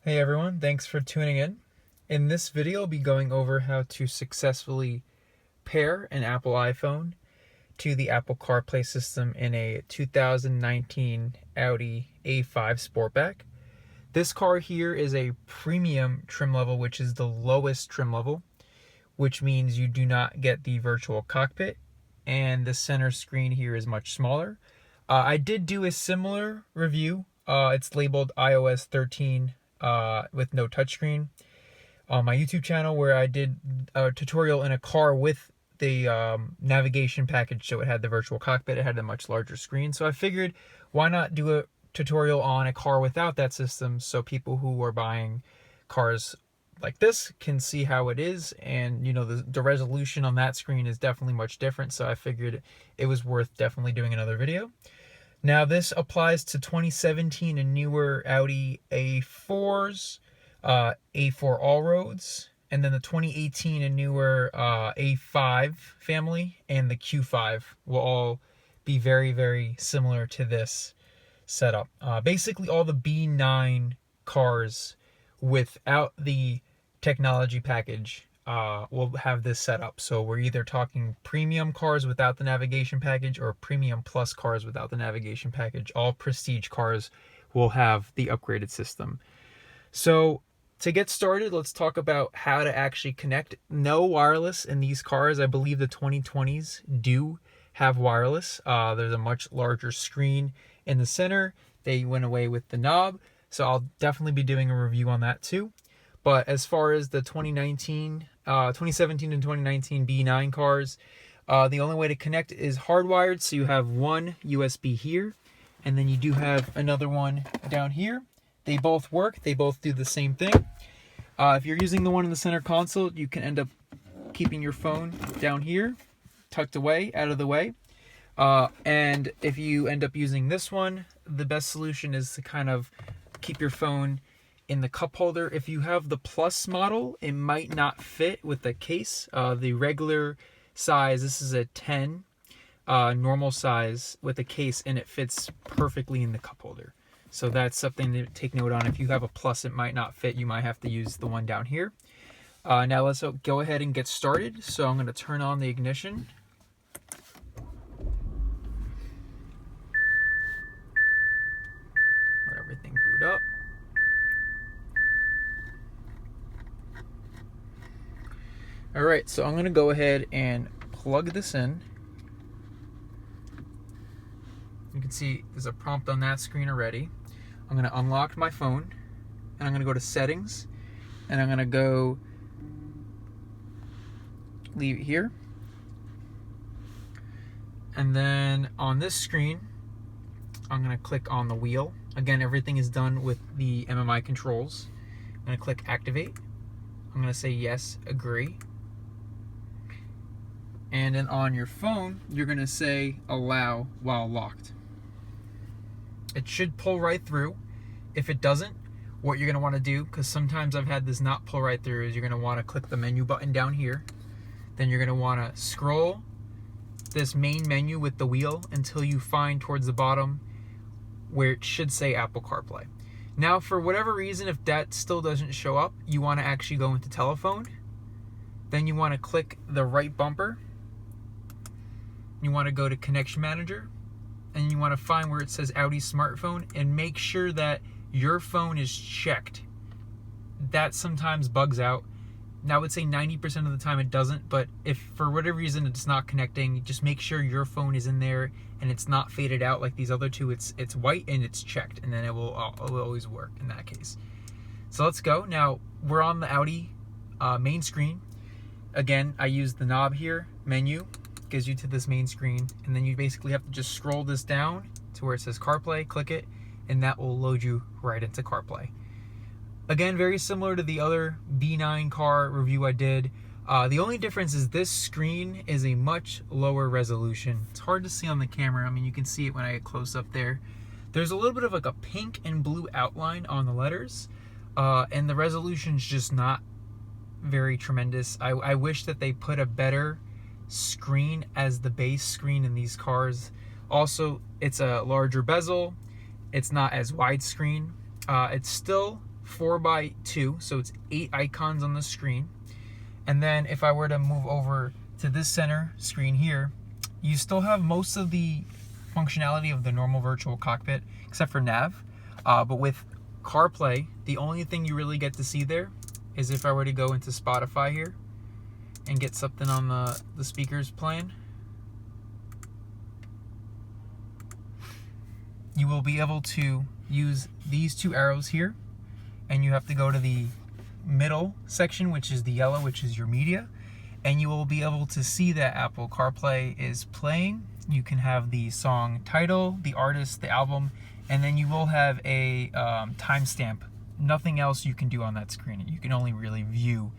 Hey everyone, thanks for tuning in. In this video, I'll be going over how to successfully pair an Apple iPhone to the Apple CarPlay system in a 2019 Audi A4 Sportback. This car here is a premium trim level, which is the lowest trim level, which means you do not get the virtual cockpit, and the center screen here is much smaller. I did do a similar review. It's labeled iOS 13 with no touchscreen on my YouTube channel, where I did a tutorial in a car with the navigation package, so it had the virtual cockpit. It had a much larger screen, so I figured why not do a tutorial on a car without that system, so people who are buying cars like this can see how it is. And you know, the resolution on that screen is definitely much different, so I figured it was worth definitely doing another video. Now this applies to 2017 and newer Audi A4s, A4 Allroads, and then the 2018 and newer A5 family and the Q5 will all be very, very similar to this setup. Basically all the B9 cars without the technology package will have this setup. So we're either talking premium cars without the navigation package or premium plus cars without the navigation package. All prestige cars will have the upgraded system. So to get started, let's talk about how to actually connect. No wireless in these cars. I believe the 2020s do have wireless. There's a much larger screen in the center. They went away with the knob, so I'll definitely be doing a review on that too. But as far as the 2017 and 2019 B9 cars, the only way to connect is hardwired. So you have one USB here, and then you do have another one down here. They both work. They both do the same thing. If you're using the one in the center console, you can end up keeping your phone down here, tucked away, out of the way. And if you end up using this one, the best solution is to kind of keep your phone in the cup holder. If you have the Plus model, it might not fit with the case. The regular size, this is a 10 normal size with a case, and it fits perfectly in the cup holder. So that's something to take note on. If you have a Plus, it might not fit. You might have to use the one down here. Now let's go ahead and get started. So I'm going to turn on the ignition. Let everything boot up. All right, so I'm going to go ahead and plug this in. You can see there's a prompt on that screen already. I'm going to unlock my phone, and I'm going to go to settings, and I'm going to go leave it here. And then on this screen, I'm going to click on the wheel. Again, everything is done with the MMI controls. I'm going to click activate. I'm going to say yes, agree. And then on your phone, you're going to say allow while locked. It should pull right through. If it doesn't, what you're going to want to do, because sometimes I've had this not pull right through, is you're going to want to click the menu button down here. Then you're going to want to scroll this main menu with the wheel until you find towards the bottom where it should say Apple CarPlay. Now, for whatever reason, if that still doesn't show up, you want to actually go into telephone. Then you want to click the right bumper. You want to go to connection manager, and you want to find where it says Audi smartphone, and make sure that your phone is checked. That sometimes bugs out. Now I would say 90% of the time it doesn't, but if for whatever reason it's not connecting, just make sure your phone is in there and it's not faded out like these other two. It's white and it's checked, and then it will always work in that case. So let's go. Now we're on the Audi main screen. Again, I use the knob here, menu, gives you to this main screen, and then you basically have to just scroll this down to where it says CarPlay, click it, and that will load you right into CarPlay. Again, very similar to the other B9 car review I did. The only difference is this screen is a much lower resolution. It's hard to see on the camera. I mean, you can see it when I get close up there. There's a little bit of like a pink and blue outline on the letters, and the resolution's just not very tremendous. I wish that they put a better screen as the base screen in these cars. Also, it's a larger bezel. It's not as widescreen. It's still 4x2, so it's 8 icons on the screen. And then if I were to move over to this center screen here, you still have most of the functionality of the normal virtual cockpit, except for Nav. But with CarPlay, the only thing you really get to see there is if I were to go into Spotify here and get something on the speakers playing, you will be able to use these two arrows here, and you have to go to the middle section, which is the yellow, which is your media, and you will be able to see that Apple CarPlay is playing. You can have the song title, the artist, the album, and then you will have a timestamp. Nothing else you can do on that screen. You can only really view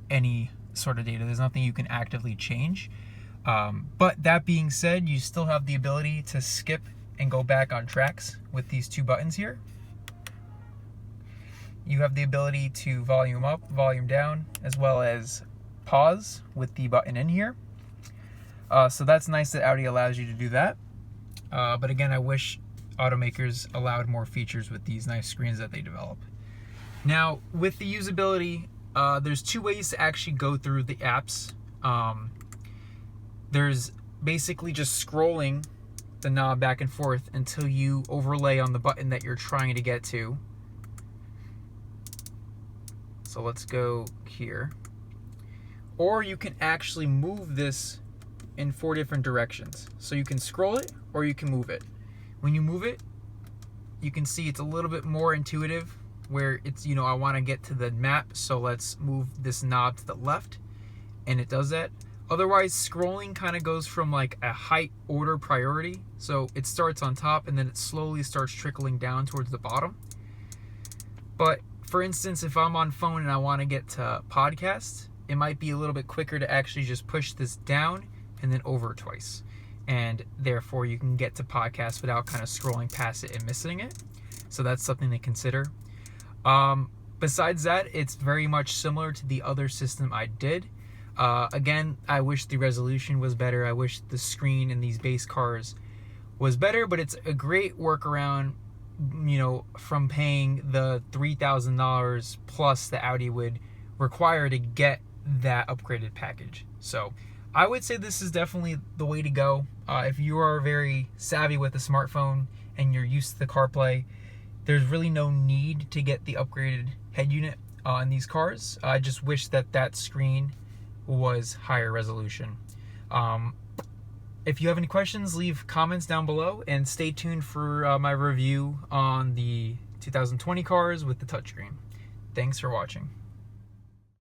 any sort of data. There's nothing you can actively change. But that being said, you still have the ability to skip and go back on tracks with these two buttons here. You have the ability to volume up, volume down, as well as pause with the button in here. So that's nice that Audi allows you to do that. But again, I wish automakers allowed more features with these nice screens that they develop. Now, with the usability, there's two ways to actually go through the apps. There's basically just scrolling the knob back and forth until you overlay on the button that you're trying to get to. So let's go here. Or you can actually move this in 4 different directions. So you can scroll it or you can move it. When you move it, you can see it's a little bit more intuitive, where it's, you know, I want to get to the map, so let's move this knob to the left, and it does that. Otherwise, scrolling kind of goes from like a height order priority. So it starts on top and then it slowly starts trickling down towards the bottom. But for instance, if I'm on phone and I want to get to podcast, it might be a little bit quicker to actually just push this down and then over twice. And therefore you can get to podcast without kind of scrolling past it and missing it. So that's something to consider. Besides that, it's very much similar to the other system I did. Again, I wish the resolution was better. I wish the screen in these base cars was better, but it's a great workaround, you know, from paying the $3,000 plus that Audi would require to get that upgraded package. So I would say this is definitely the way to go. If you are very savvy with a smartphone and you're used to the CarPlay, there's really no need to get the upgraded head unit in these cars. I just wish that that screen was higher resolution. If you have any questions, leave comments down below, and stay tuned for my review on the 2020 cars with the touchscreen. Thanks for watching.